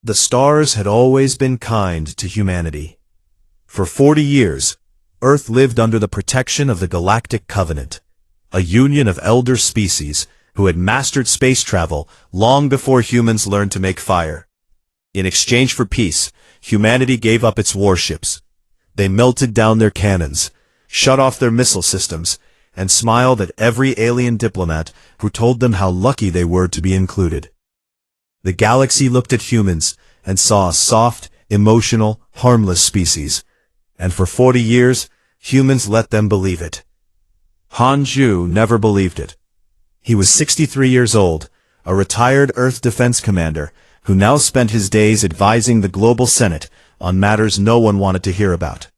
The stars had always been kind to humanity. For 40 years, Earth lived under the protection of the Galactic Covenant, a union of elder species who had mastered space travel long before humans learned to make fire. In exchange for peace, humanity gave up its warships. They melted down their cannons, shut off their missile systems, and smiled at every alien diplomat who told them how lucky they were to be included. The galaxy looked at humans and saw a soft, emotional, harmless species, and for 40 years, humans let them believe it. Han Ju never believed it. He was 63 years old, a retired Earth defense commander, who now spent his days advising the global Senate on matters no one wanted to hear about.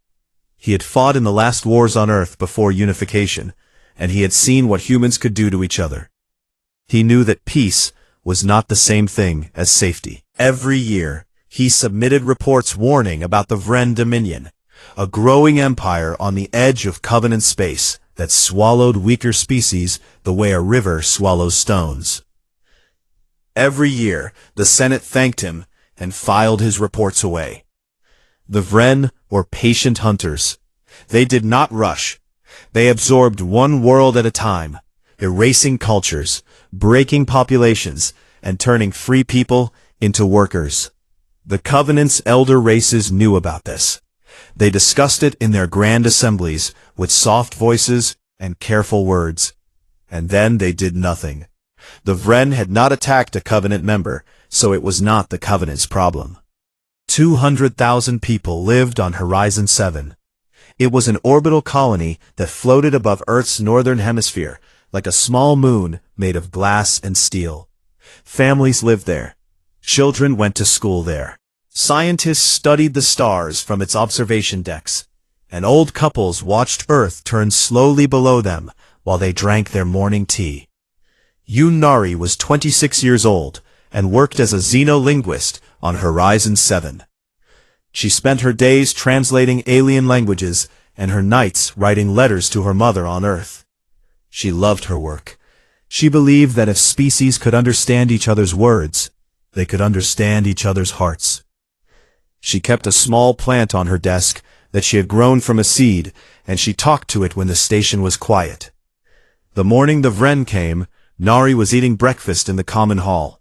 He had fought in the last wars on Earth before unification, and he had seen what humans could do to each other. He knew that peace was not the same thing as safety. Every year, he submitted reports warning about the Vren Dominion, a growing empire on the edge of Covenant space that swallowed weaker species the way a river swallows stones. Every year, the Senate thanked him and filed his reports away. The Vren were patient hunters. They did not rush. They absorbed one world at a time, erasing cultures, breaking populations, and turning free people into workers. The Covenant's elder races knew about this. They discussed it in their grand assemblies with soft voices and careful words. And then they did nothing. The Vren had not attacked a Covenant member, so it was not the Covenant's problem. 200,000 people lived on Horizon 7. It was an orbital colony that floated above Earth's northern hemisphere, like a small moon made of glass and steel. Families lived there. Children went to school there. Scientists studied the stars from its observation decks, and old couples watched Earth turn slowly below them while they drank their morning tea. Yoon Nari was 26 years old and worked as a xenolinguist on Horizon 7. She spent her days translating alien languages and her nights writing letters to her mother on Earth. She loved her work. She believed that if species could understand each other's words, they could understand each other's hearts. She kept a small plant on her desk that she had grown from a seed, and she talked to it when the station was quiet. The morning the Vren came, Nari was eating breakfast in the common hall.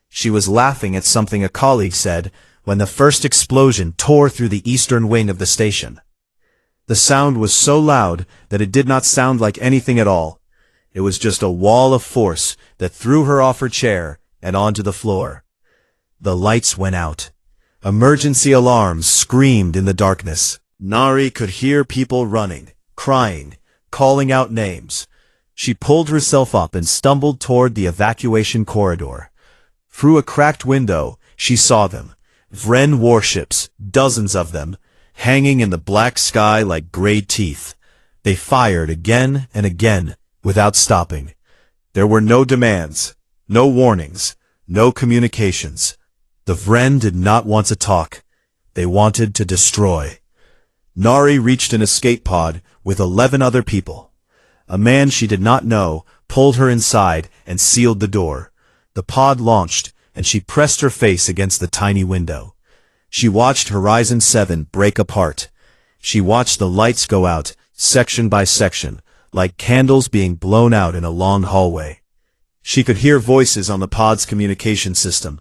She was laughing at something a colleague said when the first explosion tore through the eastern wing of the station. The sound was so loud that it did not sound like anything at all. It was just a wall of force that threw her off her chair and onto the floor. The lights went out. Emergency alarms screamed in the darkness. Nari could hear people running, crying, calling out names. She pulled herself up and stumbled toward the evacuation corridor. Through a cracked window, she saw them. Vren warships, dozens of them, hanging in the black sky like gray teeth. They fired again and again, without stopping. There were no demands, no warnings, no communications. The Vren did not want to talk. They wanted to destroy. Nari reached an escape pod with 11 other people. A man she did not know pulled her inside and sealed the door. The pod launched, and she pressed her face against the tiny window. She watched Horizon 7 break apart. She watched the lights go out, section by section, like candles being blown out in a long hallway. She could hear voices on the pod's communication system.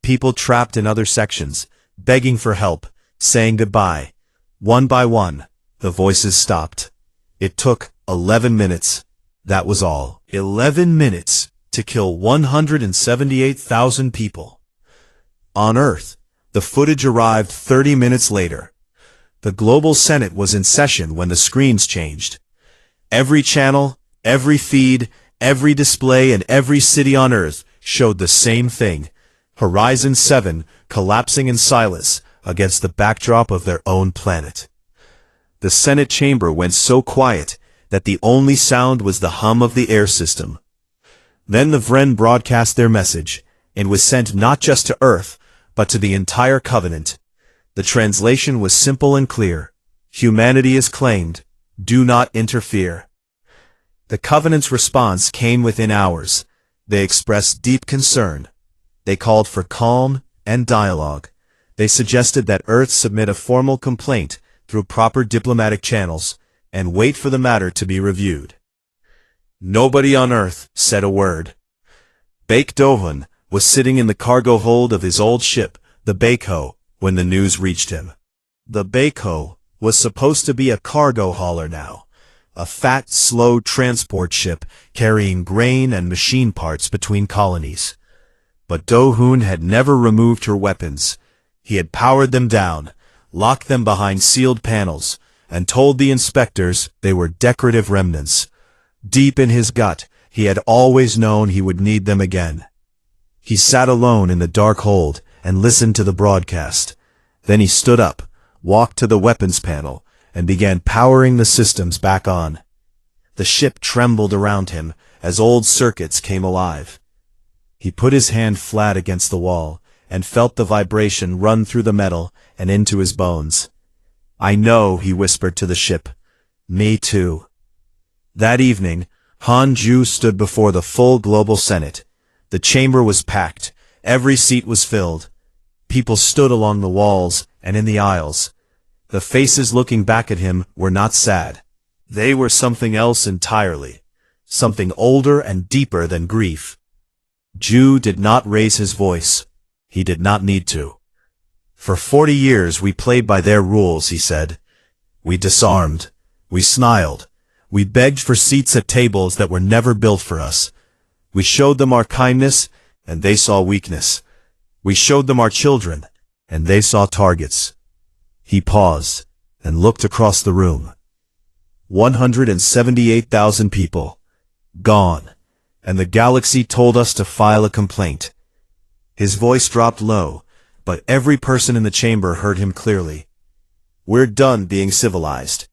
People trapped in other sections, begging for help, saying goodbye. One by one, the voices stopped. It took 11 minutes. That was all. 11 minutes to kill 178,000 people. On Earth, the footage arrived 30 minutes later. The Global Senate was in session when the screens changed. Every channel, every feed, every display, and every city on Earth showed the same thing. Horizon 7 collapsing in silence against the backdrop of their own planet. The Senate chamber went so quiet that the only sound was the hum of the air system. Then the Vren broadcast their message, and was sent not just to Earth, but to the entire Covenant. The translation was simple and clear. Humanity is claimed. Do not interfere. The Covenant's response came within hours. They expressed deep concern. They called for calm, and dialogue. They suggested that Earth submit a formal complaint through proper diplomatic channels and wait for the matter to be reviewed. Nobody on Earth said a word. Baek Do-hun was sitting in the cargo hold of his old ship, the Baekho, when the news reached him. The Baekho was supposed to be a cargo hauler now, a fat, slow transport ship carrying grain and machine parts between colonies. But Do-hun had never removed her weapons. He had powered them down, locked them behind sealed panels, and told the inspectors they were decorative remnants. Deep in his gut, he had always known he would need them again. He sat alone in the dark hold and listened to the broadcast. Then he stood up, walked to the weapons panel, and began powering the systems back on. The ship trembled around him as old circuits came alive. He put his hand flat against the wall and felt the vibration run through the metal and into his bones. "I know," he whispered to the ship. "Me too." That evening, Han Ju stood before the full global Senate. The chamber was packed. Every seat was filled. People stood along the walls and in the aisles. The faces looking back at him were not sad. They were something else entirely. Something older and deeper than grief. Ju did not raise his voice. He did not need to. "For 40 years we played by their rules," he said. "We disarmed. We snarled. We begged for seats at tables that were never built for us. We showed them our kindness, and they saw weakness. We showed them our children, and they saw targets." He paused and looked across the room. 178,000 people. Gone. And the galaxy told us to file a complaint. His voice dropped low, but every person in the chamber heard him clearly. "We're done being civilized."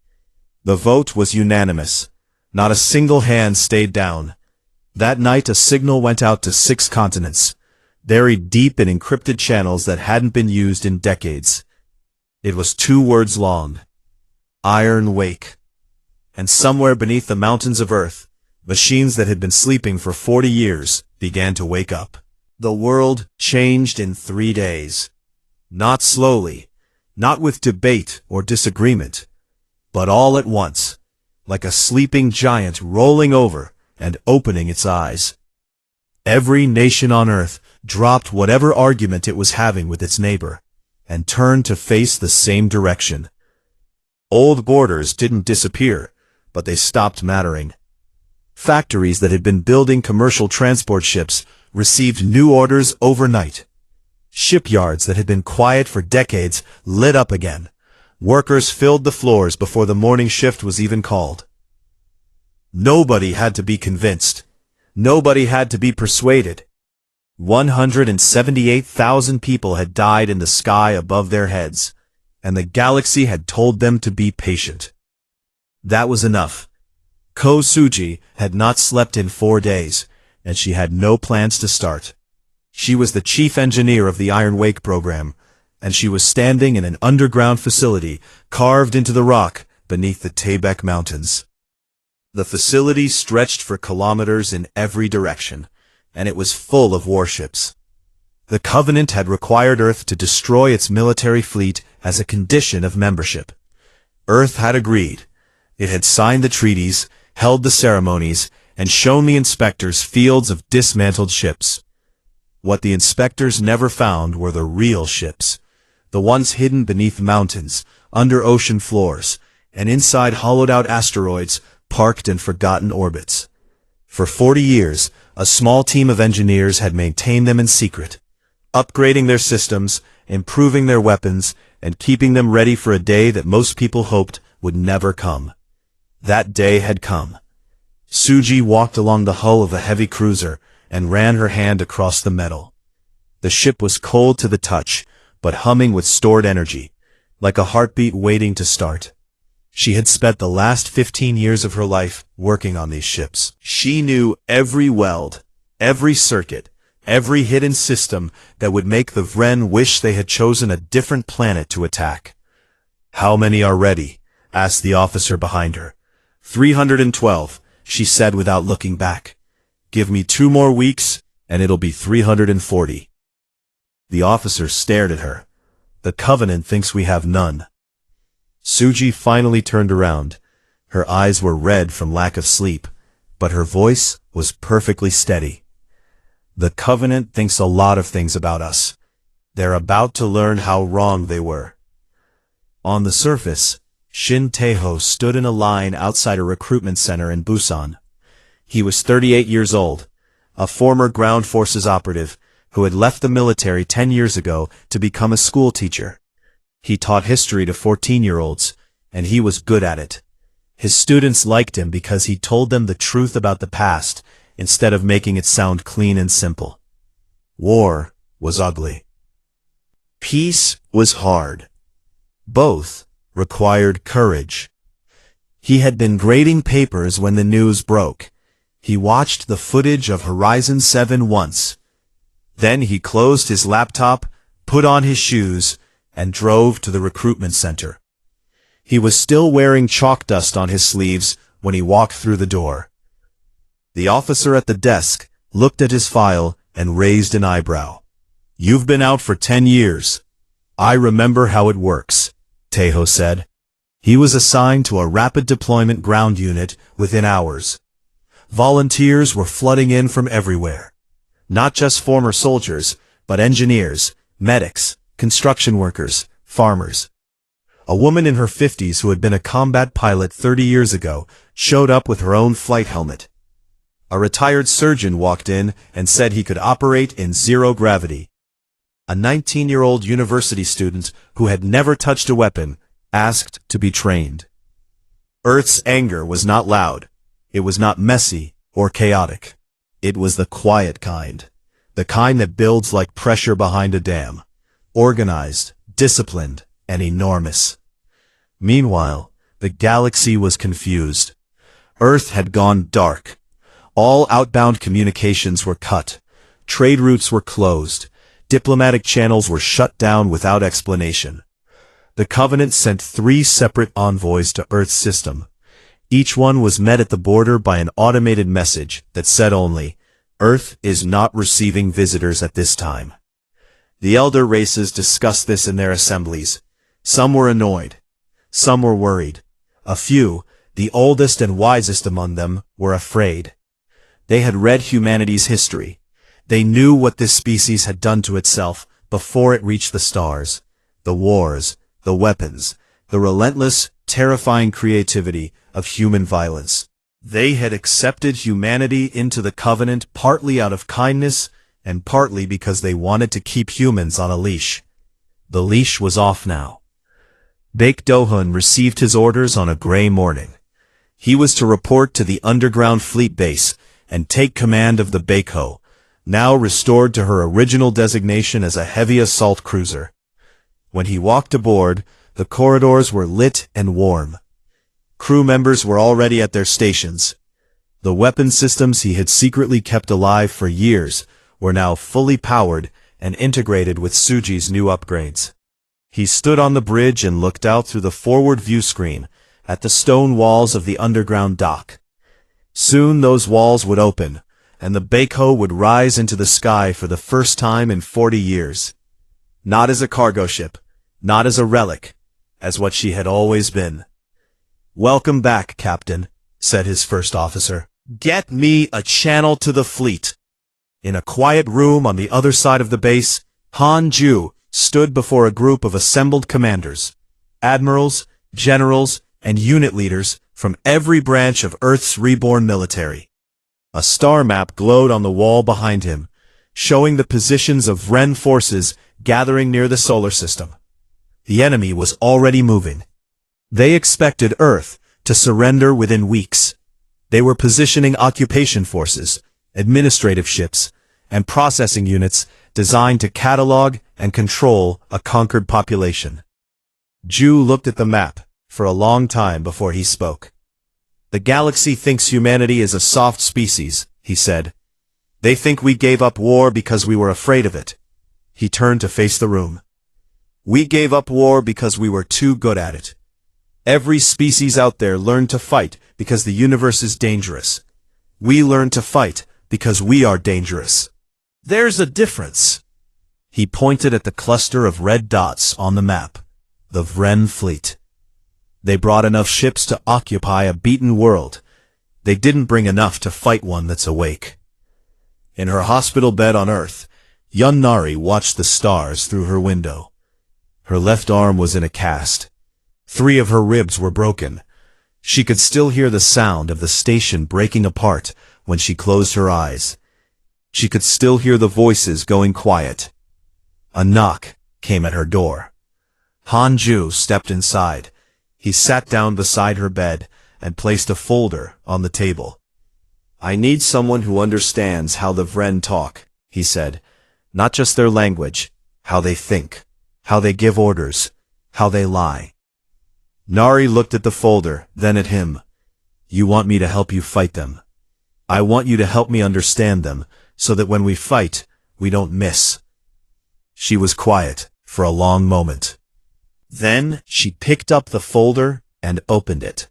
The vote was unanimous. Not a single hand stayed down. That night a signal went out to 6 continents, buried deep in encrypted channels that hadn't been used in decades. It was 2 words long. Iron Wake. And somewhere beneath the mountains of Earth, machines that had been sleeping for 40 years began to wake up. The world changed in 3 days. Not slowly, not with debate or disagreement, but all at once, like a sleeping giant rolling over and opening its eyes. Every nation on Earth dropped whatever argument it was having with its neighbor and turned to face the same direction. Old borders didn't disappear, but they stopped mattering. Factories that had been building commercial transport ships received new orders overnight. Shipyards that had been quiet for decades lit up again. Workers filled the floors before the morning shift was even called. Nobody had to be convinced. Nobody had to be persuaded. 178,000 people had died in the sky above their heads, and the galaxy had told them to be patient. That was enough. Ko Suji had not slept in 4 days, and she had no plans to start. She was the chief engineer of the Iron Wake program, and she was standing in an underground facility carved into the rock beneath the Taebaek Mountains. The facility stretched for kilometers in every direction, and it was full of warships. The Covenant had required Earth to destroy its military fleet as a condition of membership. Earth had agreed. It had signed the treaties, held the ceremonies, and shown the inspectors fields of dismantled ships. What the inspectors never found were the real ships, the ones hidden beneath mountains, under ocean floors, and inside hollowed-out asteroids parked in forgotten orbits. For 40 years, a small team of engineers had maintained them in secret, upgrading their systems, improving their weapons, and keeping them ready for a day that most people hoped would never come. That day had come. Suji walked along the hull of a heavy cruiser and ran her hand across the metal. The ship was cold to the touch, but humming with stored energy, like a heartbeat waiting to start. She had spent the last 15 years of her life working on these ships. She knew every weld, every circuit, every hidden system that would make the Vren wish they had chosen a different planet to attack. "How many are ready?" asked the officer behind her. 312, she said without looking back. "Give me 2 more weeks, and it'll be 340. The officer stared at her. The Covenant thinks we have none. Suji finally turned around. Her eyes were red from lack of sleep, but her voice was perfectly steady. The Covenant thinks a lot of things about us. They're about to learn how wrong they were. On the surface, Shin Tae-ho stood in a line outside a recruitment center in Busan. He was 38 years old, a former ground forces operative who had left the military 10 years ago to become a school teacher. He taught history to 14-year-olds, and he was good at it. His students liked him because he told them the truth about the past instead of making it sound clean and simple. War was ugly. Peace was hard. Both required courage. He had been grading papers when the news broke. He watched the footage of Horizon 7 once. Then he closed his laptop, put on his shoes, and drove to the recruitment center. He was still wearing chalk dust on his sleeves when he walked through the door. The officer at the desk looked at his file and raised an eyebrow. "You've been out for 10 years. I remember how it works," Tae-ho said. He was assigned to a rapid deployment ground unit within hours. Volunteers were flooding in from everywhere. Not just former soldiers, but engineers, medics, construction workers, farmers. A woman in her 50s who had been a combat pilot 30 years ago showed up with her own flight helmet. A retired surgeon walked in and said he could operate in zero gravity. A 19-year-old university student who had never touched a weapon asked to be trained. Earth's anger was not loud. It was not messy or chaotic. It was the quiet kind. The kind that builds like pressure behind a dam. Organized, disciplined, and enormous. Meanwhile, the galaxy was confused. Earth had gone dark. All outbound communications were cut. Trade routes were closed. Diplomatic channels were shut down without explanation. The Covenant sent 3 separate envoys to Earth's system. Each one was met at the border by an automated message that said only, "Earth is not receiving visitors at this time." The elder races discussed this in their assemblies. Some were annoyed. Some were worried. A few, the oldest and wisest among them, were afraid. They had read humanity's history. They knew what this species had done to itself before it reached the stars. The wars, the weapons, the relentless, terrifying creativity of human violence. They had accepted humanity into the Covenant partly out of kindness and partly because they wanted to keep humans on a leash. The leash was off now. Baek Do-hun received his orders on a gray morning. He was to report to the underground fleet base and take command of the Baekho, now restored to her original designation as a heavy assault cruiser. When he walked aboard, the corridors were lit and warm. Crew members were already at their stations. The weapon systems he had secretly kept alive for years were now fully powered and integrated with Suji's new upgrades. He stood on the bridge and looked out through the forward view screen at the stone walls of the underground dock. Soon those walls would open, and the Baekho would rise into the sky for the first time in 40 years. Not as a cargo ship, not as a relic, as what she had always been. "Welcome back, Captain," said his first officer. "Get me a channel to the fleet." In a quiet room on the other side of the base, Han Ju stood before a group of assembled commanders, admirals, generals, and unit leaders from every branch of Earth's reborn military. A star map glowed on the wall behind him, showing the positions of Ren forces gathering near the solar system. The enemy was already moving. They expected Earth to surrender within weeks. They were positioning occupation forces, administrative ships, and processing units designed to catalog and control a conquered population. Ju looked at the map for a long time before he spoke. "The galaxy thinks humanity is a soft species," he said. "They think we gave up war because we were afraid of it." He turned to face the room. "We gave up war because we were too good at it. Every species out there learned to fight because the universe is dangerous. We learned to fight because we are dangerous. There's a difference." He pointed at the cluster of red dots on the map. The Vren fleet. They brought enough ships to occupy a beaten world. They didn't bring enough to fight one that's awake. In her hospital bed on Earth, young Nari watched the stars through her window. Her left arm was in a cast. 3 of her ribs were broken. She could still hear the sound of the station breaking apart when she closed her eyes. She could still hear the voices going quiet. A knock came at her door. Hanju stepped inside. He sat down beside her bed and placed a folder on the table. "I need someone who understands how the Vren talk," he said. "Not just their language, how they think, how they give orders, how they lie." Nari looked at the folder, then at him. "You want me to help you fight them. I want you to help me understand them, so that when we fight, we don't miss." She was quiet for a long moment. Then she picked up the folder and opened it.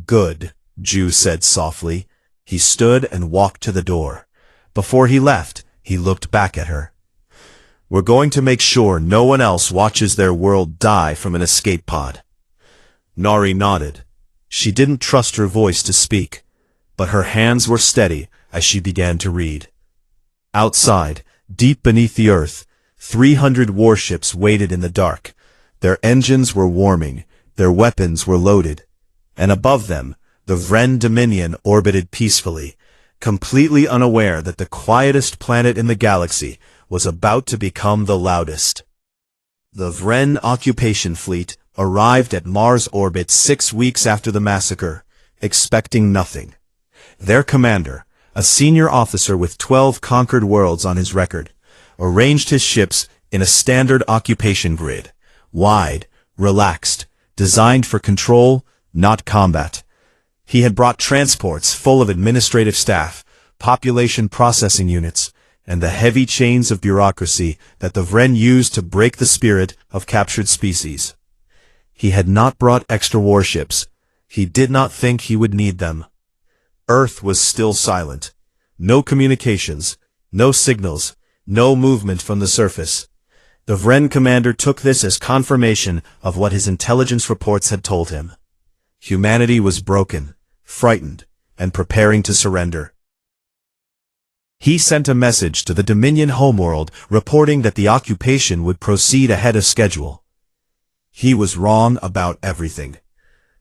"Good," Ju said softly. He stood and walked to the door. Before he left, he looked back at her. "We're going to make sure no one else watches their world die from an escape pod." Nari nodded. She didn't trust her voice to speak, but her hands were steady as she began to read. Outside, deep beneath the earth, 300 warships waited in the dark. Their engines were warming, their weapons were loaded, and above them, the Vren Dominion orbited peacefully, completely unaware that the quietest planet in the galaxy was about to become the loudest. The Vren occupation fleet arrived at Mars orbit 6 weeks after the massacre, expecting nothing. Their commander, a senior officer with 12 conquered worlds on his record, arranged his ships in a standard occupation grid, wide, relaxed, designed for control, not combat. He had brought transports full of administrative staff, population processing units, and the heavy chains of bureaucracy that the Vren used to break the spirit of captured species. He had not brought extra warships. He did not think he would need them. Earth was still silent. No communications, no signals, no movement from the surface. The Vren commander took this as confirmation of what his intelligence reports had told him. Humanity was broken, frightened, and preparing to surrender. He sent a message to the Dominion homeworld reporting that the occupation would proceed ahead of schedule. He was wrong about everything.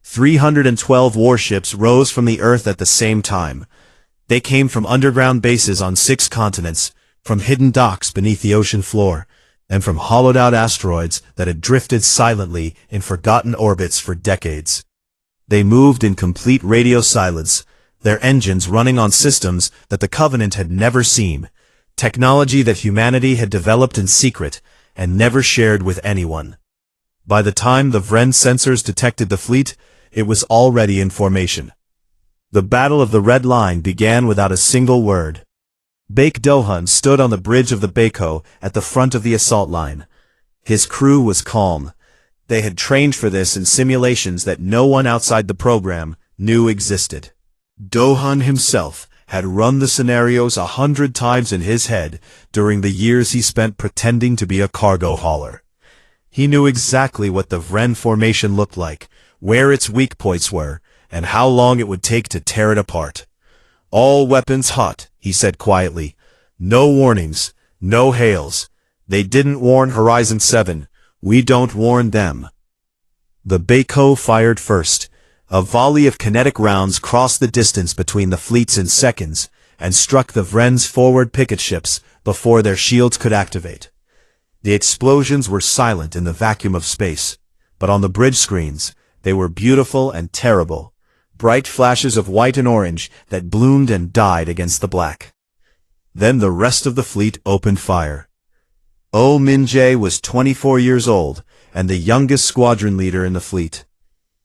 312 warships rose from the Earth at the same time. They came from underground bases on 6 continents, from hidden docks beneath the ocean floor, and from hollowed-out asteroids that had drifted silently in forgotten orbits for decades. They moved in complete radio silence, their engines running on systems that the Covenant had never seen, technology that humanity had developed in secret and never shared with anyone. By the time the Vren sensors detected the fleet, it was already in formation. The Battle of the Red Line began without a single word. Baek Dohun stood on the bridge of the Baeko at the front of the assault line. His crew was calm. They had trained for this in simulations that no one outside the program knew existed. Dohun himself had run the scenarios 100 times in his head during the years he spent pretending to be a cargo hauler. He knew exactly what the Vren formation looked like, where its weak points were, and how long it would take to tear it apart. "All weapons hot," he said quietly. "No warnings, no hails. They didn't warn Horizon 7. We don't warn them." The Baeko fired first. A volley of kinetic rounds crossed the distance between the fleets in seconds and struck the Vren's forward picket ships before their shields could activate. The explosions were silent in the vacuum of space, but on the bridge screens, they were beautiful and terrible, bright flashes of white and orange that bloomed and died against the black. Then the rest of the fleet opened fire. Oh Min-jae was 24 years old and the youngest squadron leader in the fleet.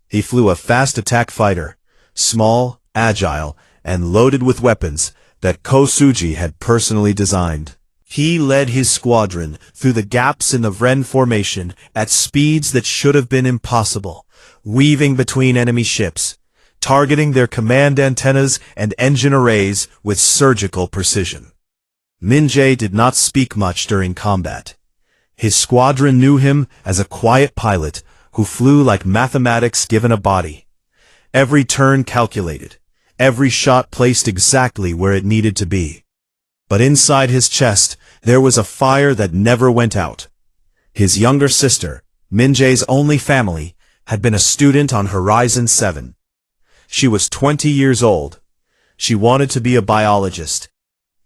He flew a fast attack fighter, small, agile, and loaded with weapons that Ko Suji had personally designed. He led his squadron through the gaps in the Vren formation at speeds that should have been impossible, weaving between enemy ships, targeting their command antennas and engine arrays with surgical precision. Min-jae did not speak much during combat. His squadron knew him as a quiet pilot who flew like mathematics given a body. Every turn calculated, every shot placed exactly where it needed to be. But inside his chest, there was a fire that never went out. His younger sister, Minjae's only family, had been a student on Horizon 7. She was 20 years old. She wanted to be a biologist.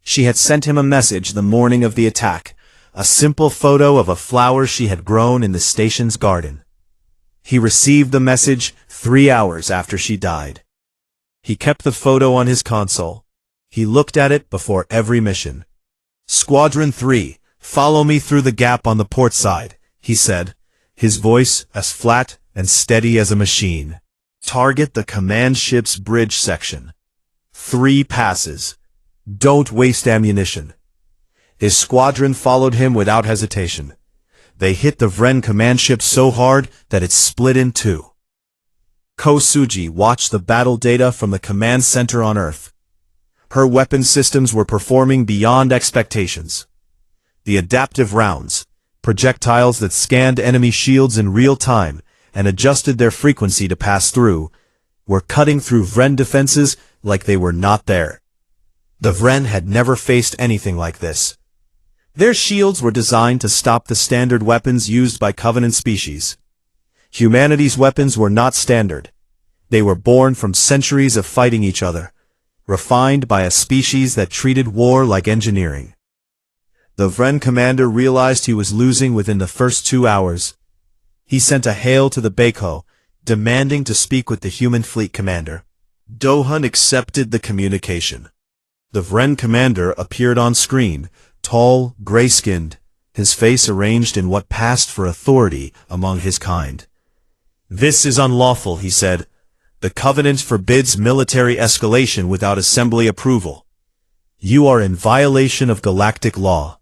She had sent him a message the morning of the attack, a simple photo of a flower she had grown in the station's garden. He received the message 3 hours after she died. He kept the photo on his console. He looked at it before every mission. "Squadron 3, follow me through the gap on the port side," he said, his voice as flat and steady as a machine. "Target the command ship's bridge section. 3 passes. Don't waste ammunition." His squadron followed him without hesitation. They hit the Vren command ship so hard that it split in two. Kosuji watched the battle data from the command center on Earth. Her weapon systems were performing beyond expectations. The adaptive rounds, projectiles that scanned enemy shields in real time and adjusted their frequency to pass through, were cutting through Vren defenses like they were not there. The Vren had never faced anything like this. Their shields were designed to stop the standard weapons used by Covenant species. Humanity's weapons were not standard. They were born from centuries of fighting each other, refined by a species that treated war like engineering. The Vren commander realized he was losing within the first 2 hours. He sent a hail to the Baiko, demanding to speak with the human fleet commander. Dohun accepted the communication. The Vren commander appeared on screen, tall, gray-skinned, his face arranged in what passed for authority among his kind. "This is unlawful," he said. "The Covenant forbids military escalation without Assembly approval. You are in violation of galactic law."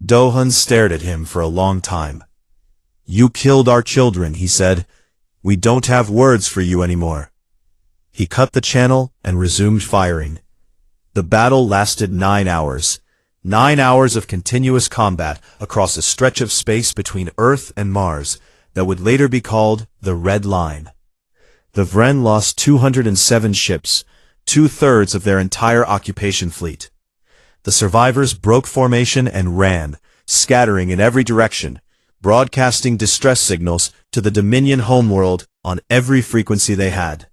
Dohun stared at him for a long time. "You killed our children," he said. "We don't have words for you anymore." He cut the channel and resumed firing. The battle lasted 9 hours. 9 hours of continuous combat across a stretch of space between Earth and Mars that would later be called the Red Line. The Vren lost 207 ships, 2/3 of their entire occupation fleet. The survivors broke formation and ran, scattering in every direction, broadcasting distress signals to the Dominion homeworld on every frequency they had.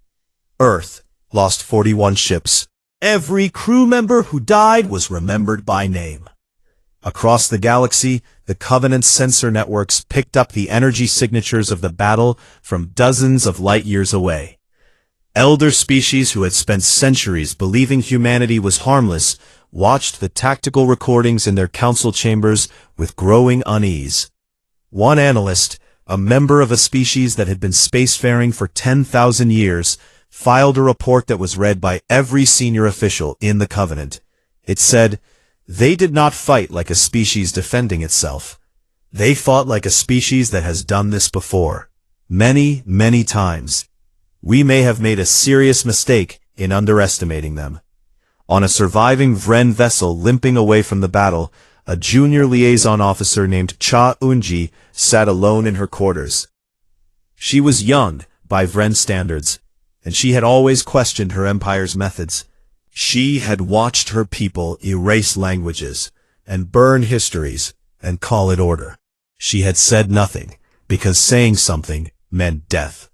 Earth lost 41 ships. Every crew member who died was remembered by name. Across the galaxy, the Covenant's sensor networks picked up the energy signatures of the battle from dozens of light years away. Elder species who had spent centuries believing humanity was harmless watched the tactical recordings in their council chambers with growing unease. One analyst, a member of a species that had been spacefaring for 10,000 years, filed a report that was read by every senior official in the Covenant. It said, "They did not fight like a species defending itself. They fought like a species that has done this before. Many, many times. We may have made a serious mistake in underestimating them." On a surviving Vren vessel limping away from the battle, a junior liaison officer named Cha Unji sat alone in her quarters. She was young by Vren standards, and she had always questioned her empire's methods. She had watched her people erase languages and burn histories and call it order. She had said nothing, because saying something meant death.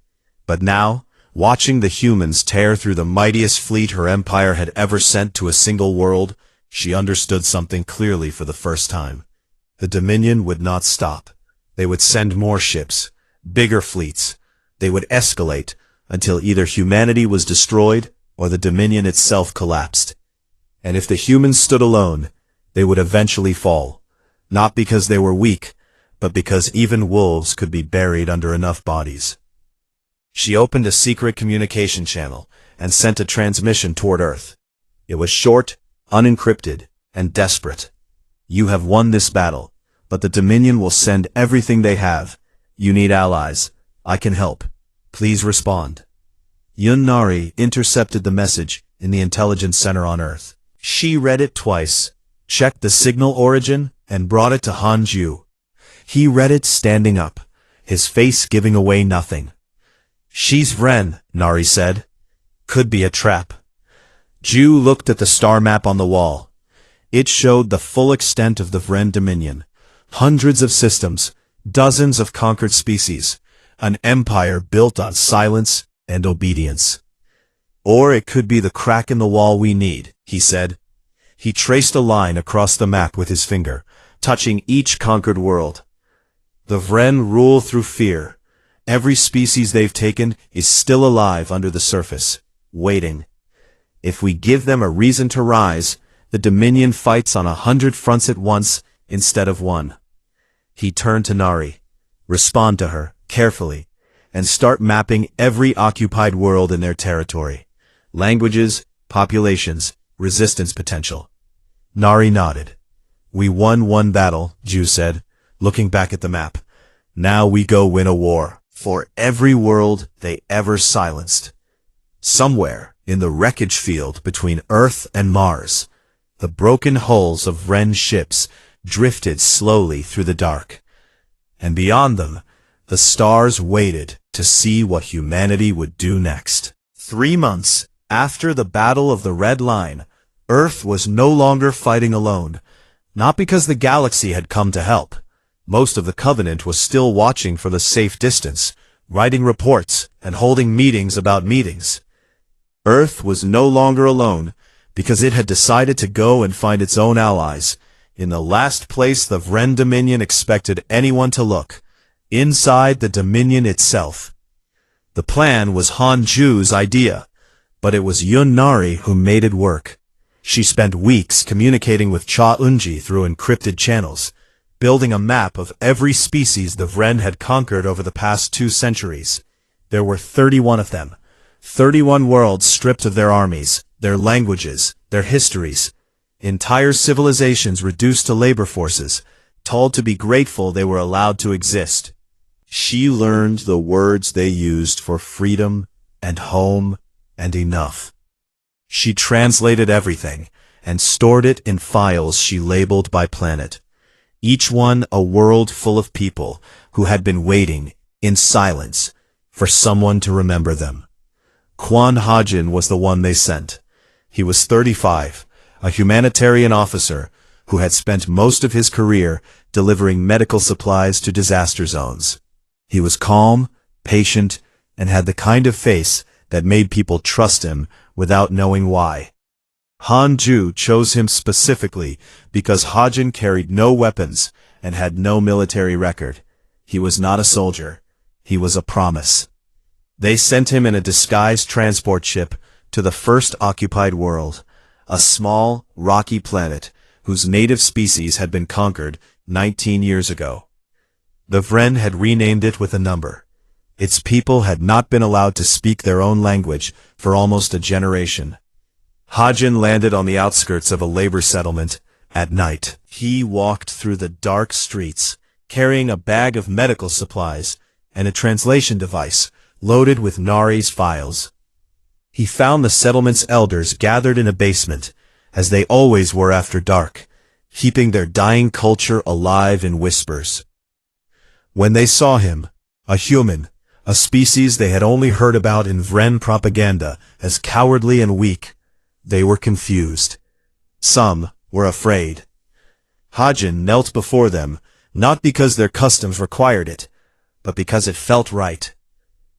But now, watching the humans tear through the mightiest fleet her empire had ever sent to a single world, she understood something clearly for the first time. The Dominion would not stop. They would send more ships, bigger fleets. They would escalate until either humanity was destroyed or the Dominion itself collapsed. And if the humans stood alone, they would eventually fall, not because they were weak, but because even wolves could be buried under enough bodies. She opened a secret communication channel and sent a transmission toward Earth. It was short, unencrypted, and desperate. "You have won this battle, but the Dominion will send everything they have. You need allies. I can help. Please respond." Yun Nari intercepted the message in the intelligence center on Earth. She read it twice, checked the signal origin, and brought it to Han Ju. He read it standing up, his face giving away nothing. "She's Vren," Nari said. "Could be a trap." Ju looked at the star map on the wall. It showed the full extent of the Vren Dominion. Hundreds of systems, dozens of conquered species, an empire built on silence and obedience. "Or it could be the crack in the wall we need," he said. He traced a line across the map with his finger, touching each conquered world. "The Vren rule through fear. Every species they've taken is still alive under the surface, waiting. If we give them a reason to rise, the Dominion fights on 100 fronts at once instead of one." He turned to Nari. "Respond to her, carefully, and start mapping every occupied world in their territory. Languages, populations, resistance potential." Nari nodded. "We won one battle," Ju said, looking back at the map. "Now we go win a war for every world they ever silenced." Somewhere in the wreckage field between Earth and Mars, the broken hulls of Vren ships drifted slowly through the dark. And beyond them, the stars waited to see what humanity would do next. 3 months after the Battle of the Red Line, Earth was no longer fighting alone. Not because the galaxy had come to help. Most of the Covenant was still watching for the safe distance, writing reports and holding meetings about meetings. Earth was no longer alone because it had decided to go and find its own allies, in the last place the Vren Dominion expected anyone to look, inside the Dominion itself. The plan was Han Ju's idea, but it was Yun Nari who made it work. She spent weeks communicating with Cha Unji through encrypted channels, building a map of every species the Vren had conquered over the past 2 centuries. There were 31 of them. 31 worlds stripped of their armies, their languages, their histories. Entire civilizations reduced to labor forces, told to be grateful they were allowed to exist. She learned the words they used for freedom and home and enough. She translated everything and stored it in files she labeled by planet. Each one a world full of people who had been waiting, in silence, for someone to remember them. Quan Hajin was the one they sent. He was 35, a humanitarian officer who had spent most of his career delivering medical supplies to disaster zones. He was calm, patient, and had the kind of face that made people trust him without knowing why. Han Ju chose him specifically because Hajin carried no weapons and had no military record. He was not a soldier. He was a promise. They sent him in a disguised transport ship to the first occupied world, a small, rocky planet whose native species had been conquered 19 years ago. The Vren had renamed it with a number. Its people had not been allowed to speak their own language for almost a generation. Hajin landed on the outskirts of a labor settlement at night. He walked through the dark streets, carrying a bag of medical supplies and a translation device loaded with Nari's files. He found the settlement's elders gathered in a basement, as they always were after dark, keeping their dying culture alive in whispers. When they saw him, a human, a species they had only heard about in Vren propaganda as cowardly and weak, they were confused. Some were afraid. Hajin knelt before them, not because their customs required it, but because it felt right.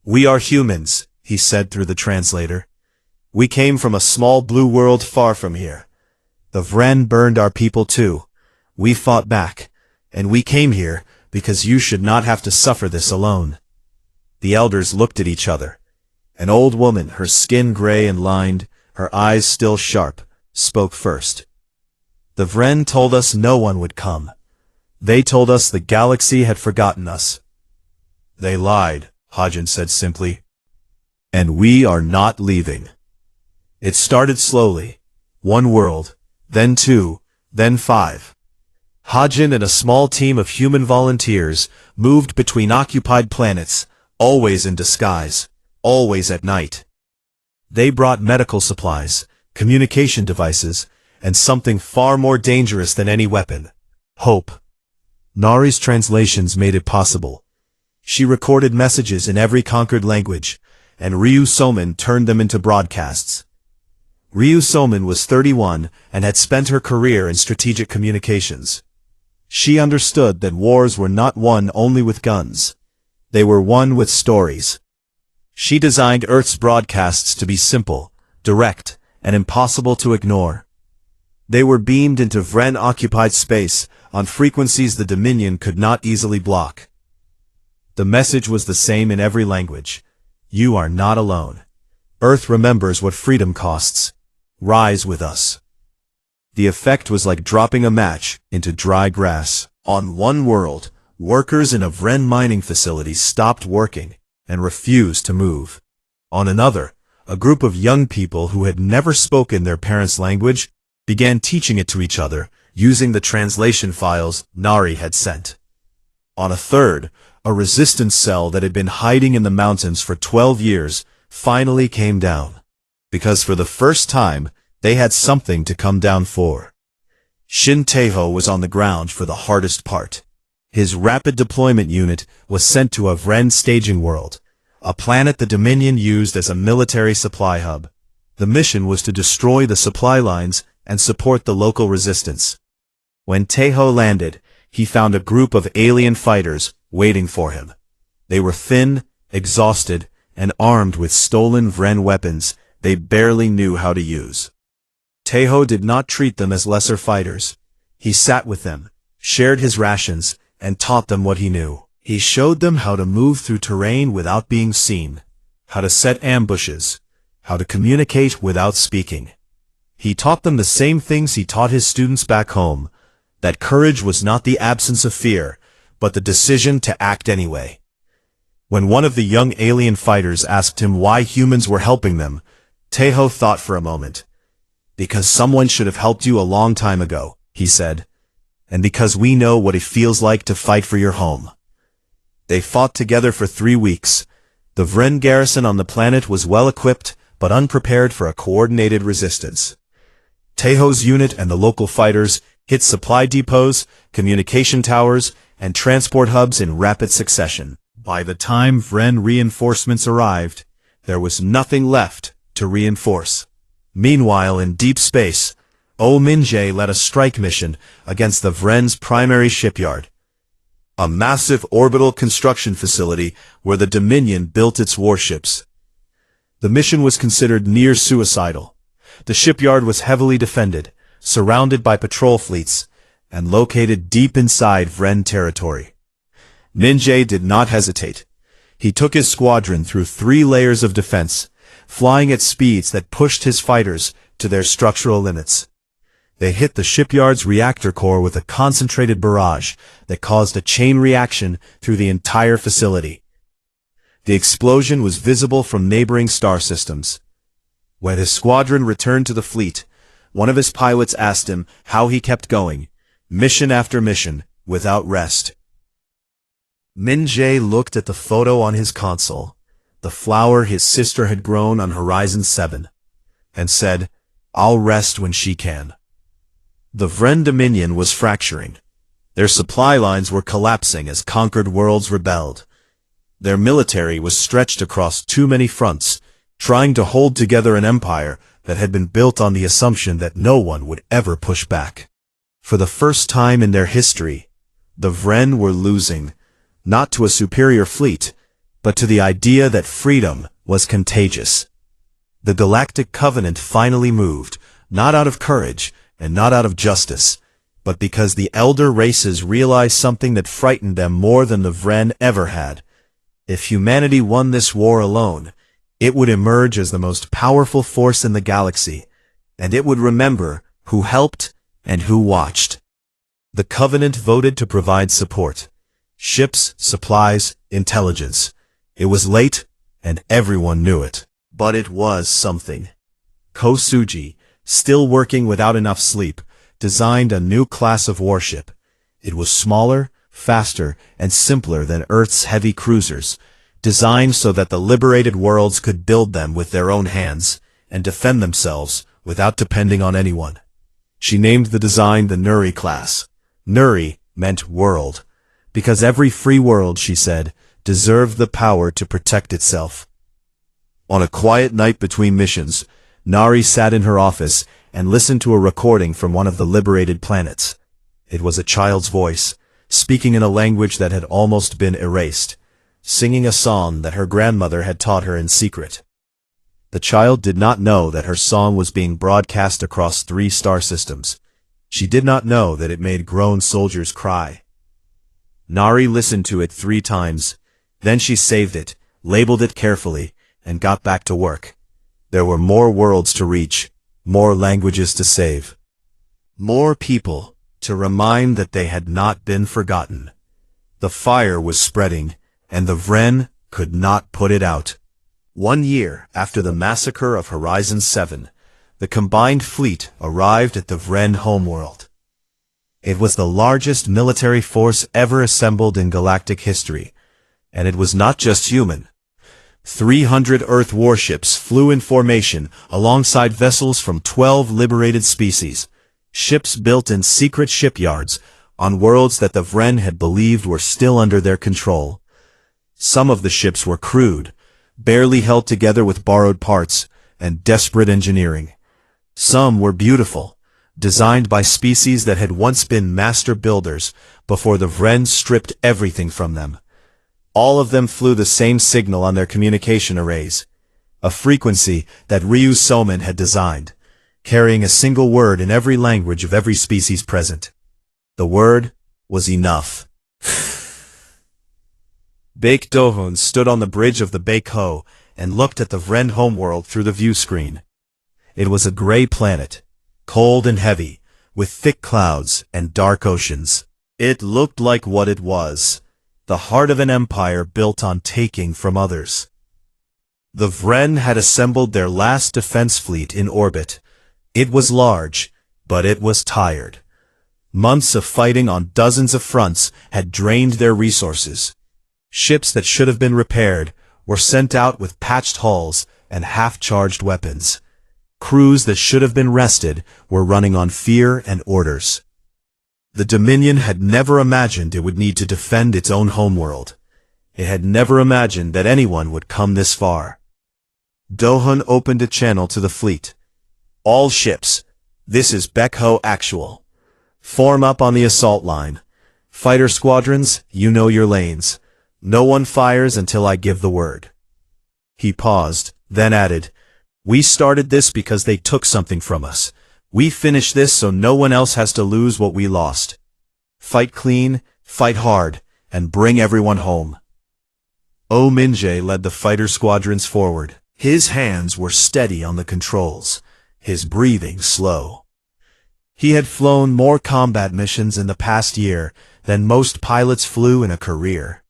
"We are humans," he said through the translator. "We came from a small blue world far from here. The Vren burned our people too. We fought back, and we came here because you should not have to suffer this alone." The elders looked at each other. An old woman, her skin gray and lined, her eyes still sharp, spoke first. "The Vren told us no one would come. They told us the galaxy had forgotten us." "They lied," Hajin said simply. "And we are not leaving." It started slowly. 1 world, then 2, then 5. Hajin and a small team of human volunteers moved between occupied planets, always in disguise, always at night. They brought medical supplies, communication devices, and something far more dangerous than any weapon: hope. Nari's translations made it possible. She recorded messages in every conquered language, and Ryu Soman turned them into broadcasts. Ryu Soman was 31 and had spent her career in strategic communications. She understood that wars were not won only with guns. They were won with stories. She designed Earth's broadcasts to be simple, direct, and impossible to ignore. They were beamed into Vren-occupied space on frequencies the Dominion could not easily block. The message was the same in every language. You are not alone. Earth remembers what freedom costs. Rise with us. The effect was like dropping a match into dry grass. On one world, workers in a Vren mining facility stopped working and refused to move. On another, a group of young people who had never spoken their parents' language began teaching it to each other using the translation files Nari had sent. On a third, a resistance cell that had been hiding in the mountains for 12 years finally came down. Because for the first time, they had something to come down for. Shin Taeho was on the ground for the hardest part. His rapid deployment unit was sent to a Vren staging world, a planet the Dominion used as a military supply hub. The mission was to destroy the supply lines and support the local resistance. When Taeho landed, he found a group of alien fighters waiting for him. They were thin, exhausted, and armed with stolen Vren weapons they barely knew how to use. Taeho did not treat them as lesser fighters. He sat with them, shared his rations, and taught them what he knew. He showed them how to move through terrain without being seen, how to set ambushes, how to communicate without speaking. He taught them the same things he taught his students back home, that courage was not the absence of fear, but the decision to act anyway. When one of the young alien fighters asked him why humans were helping them, Taeho thought for a moment. Because someone should have helped you a long time ago, he said. And because we know what it feels like to fight for your home. They fought together for 3 weeks. The Vren garrison on the planet was well equipped, but unprepared for a coordinated resistance. Taeho's unit and the local fighters hit supply depots, communication towers, and transport hubs in rapid succession. By the time Vren reinforcements arrived, there was nothing left to reinforce. Meanwhile, in deep space, Oh Min-jae led a strike mission against the Vren's primary shipyard, a massive orbital construction facility where the Dominion built its warships. The mission was considered near suicidal. The shipyard was heavily defended, surrounded by patrol fleets, and located deep inside Vren territory. Min-jae did not hesitate. He took his squadron through 3 layers of defense, flying at speeds that pushed his fighters to their structural limits. They hit the shipyard's reactor core with a concentrated barrage that caused a chain reaction through the entire facility. The explosion was visible from neighboring star systems. When his squadron returned to the fleet, one of his pilots asked him how he kept going, mission after mission, without rest. Min-jae looked at the photo on his console, the flower his sister had grown on Horizon 7, and said, "I'll rest when she can." The Vren Dominion was fracturing. Their supply lines were collapsing as conquered worlds rebelled. Their military was stretched across too many fronts, trying to hold together an empire that had been built on the assumption that no one would ever push back. For the first time in their history, the Vren were losing, not to a superior fleet, but to the idea that freedom was contagious. The Galactic Covenant finally moved, not out of courage and not out of justice, but because the elder races realized something that frightened them more than the Vren ever had. If humanity won this war alone, it would emerge as the most powerful force in the galaxy, and it would remember who helped and who watched. The Covenant voted to provide support. Ships, supplies, intelligence. It was late, and everyone knew it. But it was something. Ko Suji, still working without enough sleep, designed a new class of warship. It was smaller, faster, and simpler than Earth's heavy cruisers, designed so that the liberated worlds could build them with their own hands and defend themselves without depending on anyone. She named the design the Nuri class. Nuri meant world, Because every free world, she said, deserved the power to protect itself. On a quiet night between missions, Nari sat in her office and listened to a recording from one of the liberated planets. It was a child's voice, speaking in a language that had almost been erased, singing a song that her grandmother had taught her in secret. The child did not know that her song was being broadcast across 3 star systems. She did not know that it made grown soldiers cry. Nari listened to it 3 times. Then she saved it, labeled it carefully, and got back to work. There were more worlds to reach, more languages to save, more people to remind that they had not been forgotten. The fire was spreading, and the Vren could not put it out. 1 year after the massacre of Horizon 7, the combined fleet arrived at the Vren homeworld. It was the largest military force ever assembled in galactic history, and it was not just human. 300 Earth warships flew in formation alongside vessels from 12 liberated species, ships built in secret shipyards on worlds that the Vren had believed were still under their control. Some of the ships were crude, barely held together with borrowed parts and desperate engineering. Some were beautiful, designed by species that had once been master builders before the Vren stripped everything from them. All of them flew the same signal on their communication arrays, a frequency that Ryu Soman had designed, carrying a single word in every language of every species present. The word was enough. Baek Do-hun stood on the bridge of the Baek-ho and looked at the Vren homeworld through the view screen. It was a gray planet, cold and heavy, with thick clouds and dark oceans. It looked like what it was, the heart of an empire built on taking from others. The Vren had assembled their last defense fleet in orbit. It was large, but it was tired. Months of fighting on dozens of fronts had drained their resources. Ships that should have been repaired were sent out with patched hulls and half-charged weapons. Crews that should have been rested were running on fear and orders. The Dominion had never imagined it would need to defend its own homeworld. It had never imagined that anyone would come this far. Do-hun opened a channel to the fleet. All ships, this is Baek-ho Actual. Form up on the assault line. Fighter squadrons, you know your lanes. No one fires until I give the word. He paused, then added, We started this because they took something from us. We finish this so no one else has to lose what we lost. Fight clean, fight hard, and bring everyone home. Oh Min-jae led the fighter squadrons forward. His hands were steady on the controls, his breathing slow. He had flown more combat missions in the past year than most pilots flew in a career.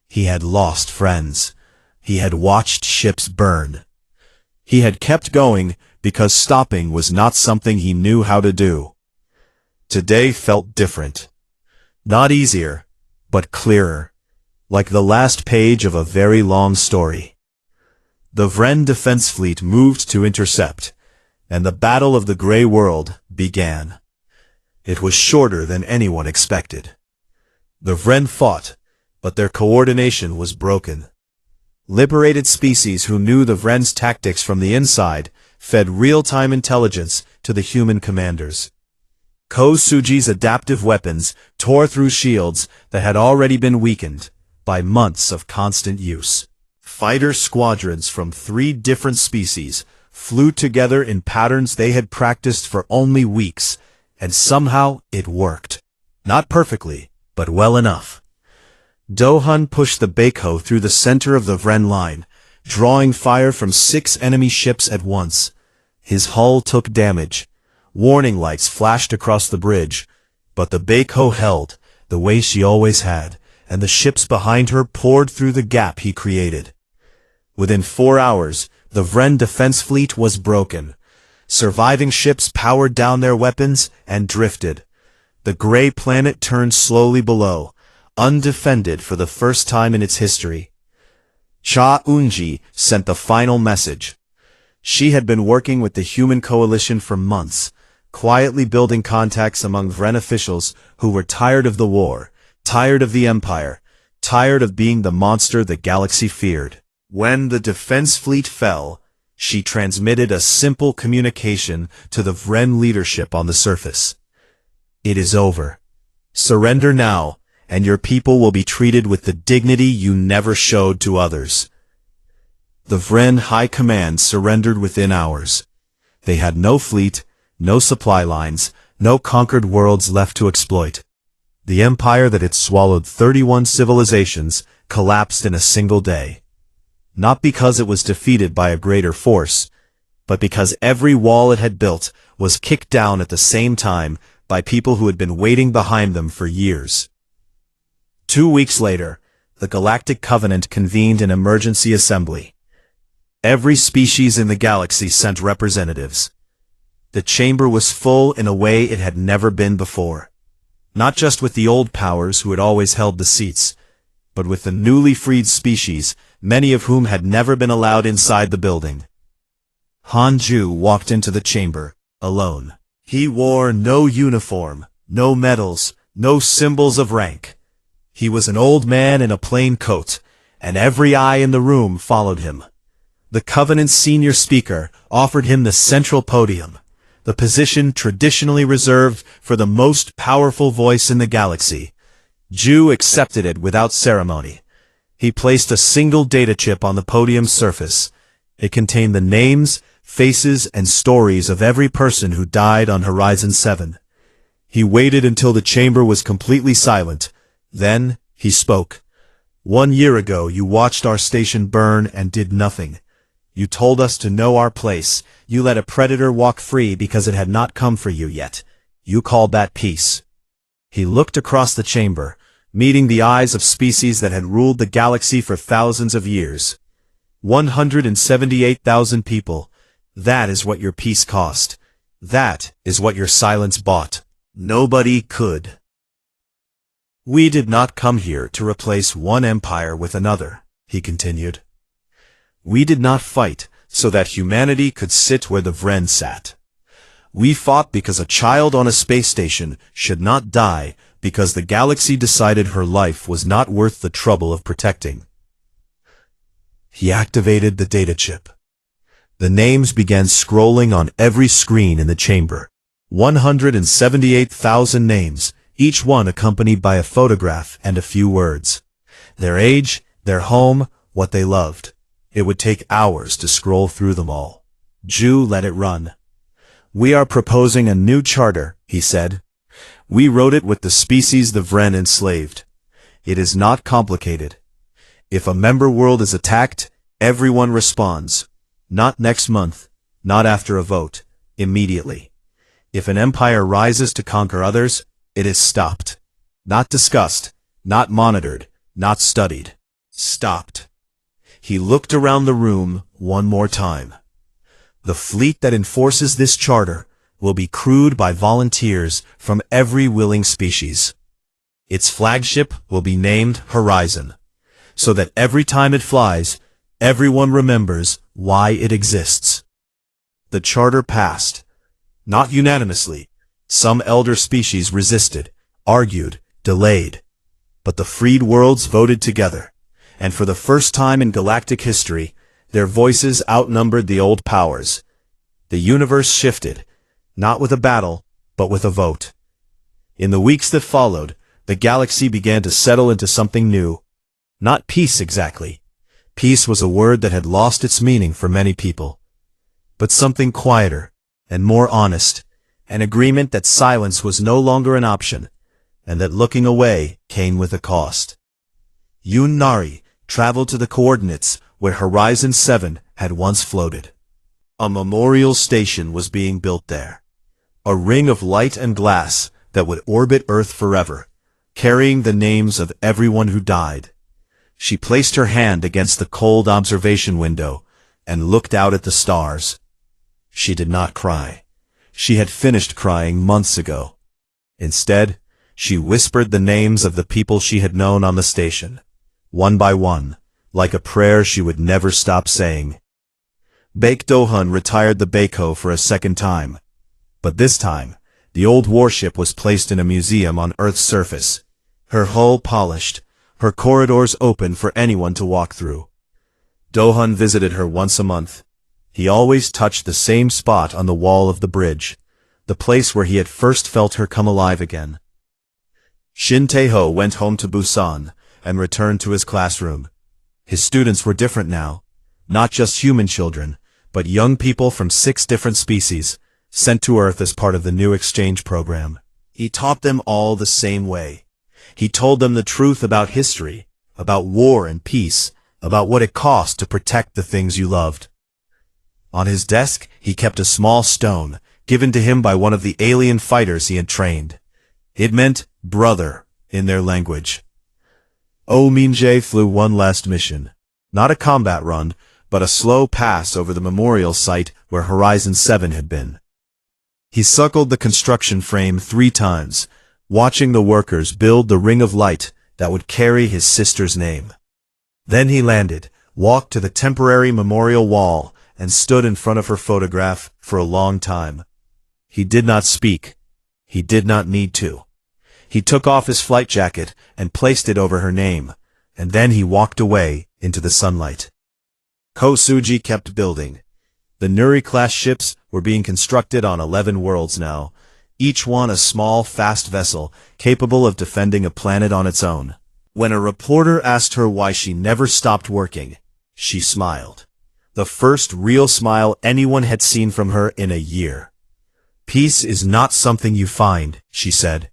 He had lost friends. He had watched ships burn. He had kept going because stopping was not something he knew how to do. Today felt different. Not easier, but clearer, like the last page of a very long story. The Vren defense fleet moved to intercept, and the Battle of the Grey World began. It was shorter than anyone expected. The Vren fought, but their coordination was broken. Liberated species who knew the Vren's tactics from the inside fed real-time intelligence to the human commanders. Ko Suji's adaptive weapons tore through shields that had already been weakened by months of constant use. Fighter squadrons from 3 different species flew together in patterns they had practiced for only weeks, and somehow it worked. Not perfectly, but well enough. Do-hun pushed the Baek-ho through the center of the Vren line, drawing fire from 6 enemy ships at once. His hull took damage. Warning lights flashed across the bridge, but the Baek-ho held, the way she always had, and the ships behind her poured through the gap he created. Within 4 hours, the Vren defense fleet was broken. Surviving ships powered down their weapons and drifted. The gray planet turned slowly below, undefended for the first time in its history. Cha Eun-ji sent the final message. She had been working with the human coalition for months, quietly building contacts among Vren officials who were tired of the war, tired of the Empire, tired of being the monster the galaxy feared. When the defense fleet fell, she transmitted a simple communication to the Vren leadership on the surface. It is over. Surrender now, and your people will be treated with the dignity you never showed to others. The Vren High Command surrendered within hours. They had no fleet, no supply lines, no conquered worlds left to exploit. The empire that had swallowed 31 civilizations collapsed in a single day. Not because it was defeated by a greater force, but because every wall it had built was kicked down at the same time by people who had been waiting behind them for years. 2 weeks later, the Galactic Covenant convened an emergency assembly. Every species in the galaxy sent representatives. The chamber was full in a way it had never been before. Not just with the old powers who had always held the seats, but with the newly freed species, many of whom had never been allowed inside the building. Han Ju walked into the chamber, alone. He wore no uniform, no medals, no symbols of rank. He was an old man in a plain coat, and every eye in the room followed him. The Covenant's senior speaker offered him the central podium, the position traditionally reserved for the most powerful voice in the galaxy. Ju accepted it without ceremony. He placed a single data chip on the podium's surface. It contained the names, faces, and stories of every person who died on Horizon 7. He waited until the chamber was completely silent. Then, he spoke. 1 year ago, you watched our station burn and did nothing. You told us to know our place. You let a predator walk free because it had not come for you yet. You called that peace. He looked across the chamber, meeting the eyes of species that had ruled the galaxy for thousands of years. 178,000 people. That is what your peace cost. That is what your silence bought. Nobody could. We did not come here to replace one empire with another, he continued. We did not fight so that humanity could sit where the Vren sat. We fought because a child on a space station should not die because the galaxy decided her life was not worth the trouble of protecting. He activated the data chip. The names began scrolling on every screen in the chamber. 178,000 names, each one accompanied by a photograph and a few words. Their age, their home, what they loved. It would take hours to scroll through them all. Ju let it run. We are proposing a new charter, he said. We wrote it with the species the Vren enslaved. It is not complicated. If a member world is attacked, everyone responds. Not next month, not after a vote, immediately. If an empire rises to conquer others, it is stopped. Not discussed, not monitored, not studied. Stopped. He looked around the room one more time. The fleet that enforces this charter will be crewed by volunteers from every willing species. Its flagship will be named Horizon, so that every time it flies, everyone remembers why it exists. The charter passed. Not unanimously. Some elder species resisted, argued, delayed. But the freed worlds voted together, and for the first time in galactic history, their voices outnumbered the old powers. The universe shifted, not with a battle, but with a vote. In the weeks that followed, the galaxy began to settle into something new. Not peace exactly. Peace was a word that had lost its meaning for many people. But something quieter and more honest, an agreement that silence was no longer an option, and that looking away came with a cost. Yun Nari traveled to the coordinates where Horizon 7 had once floated. A memorial station was being built there. A ring of light and glass that would orbit Earth forever, carrying the names of everyone who died. She placed her hand against the cold observation window and looked out at the stars. She did not cry. She had finished crying months ago. Instead, she whispered the names of the people she had known on the station, one by one, like a prayer she would never stop saying. Baek Do-hun retired the Baeko for a second time. But this time, the old warship was placed in a museum on Earth's surface. her hull polished, her corridors open for anyone to walk through. Dohun visited her once a month. He always touched the same spot on the wall of the bridge, the place where he had first felt her come alive again. Shin Tae-ho went home to Busan and returned to his classroom. His students were different now, not just human children, but young people from 6 different species, sent to Earth as part of the new exchange program. He taught them all the same way. He told them the truth about history, about war and peace, about what it cost to protect the things you loved. On his desk, he kept a small stone, given to him by one of the alien fighters he had trained. It meant brother in their language. Oh Min-jae flew one last mission. Not a combat run, but a slow pass over the memorial site where Horizon 7 had been. He suckled the construction frame 3 times, watching the workers build the ring of light that would carry his sister's name. Then he landed, walked to the temporary memorial wall, and stood in front of her photograph for a long time. He did not speak. He did not need to. He took off his flight jacket and placed it over her name, and then he walked away into the sunlight. Kosuji kept building. The Nuri-class ships were being constructed on 11 worlds now, each one a small, fast vessel capable of defending a planet on its own. When a reporter asked her why she never stopped working, she smiled. The first real smile anyone had seen from her in a year. Peace is not something you find, she said.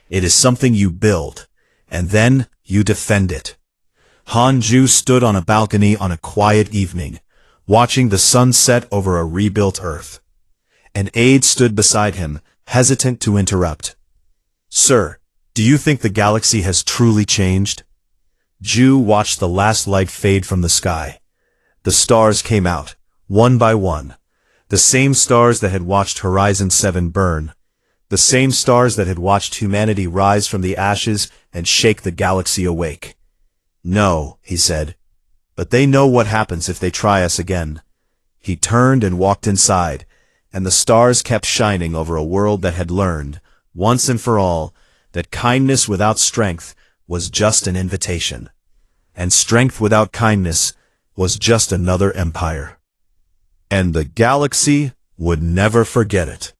It is something you build, and then you defend it. Han-ju stood on a balcony on a quiet evening, watching the sun set over a rebuilt Earth. An aide stood beside him, hesitant to interrupt. Sir, do you think the galaxy has truly changed? Ju watched the last light fade from the sky. The stars came out, one by one. The same stars that had watched Horizon 7 burn. The same stars that had watched humanity rise from the ashes and shake the galaxy awake. No, he said. But they know what happens if they try us again. He turned and walked inside, and the stars kept shining over a world that had learned, once and for all, that kindness without strength was just an invitation. And strength without kindness was just another empire. And the galaxy would never forget it.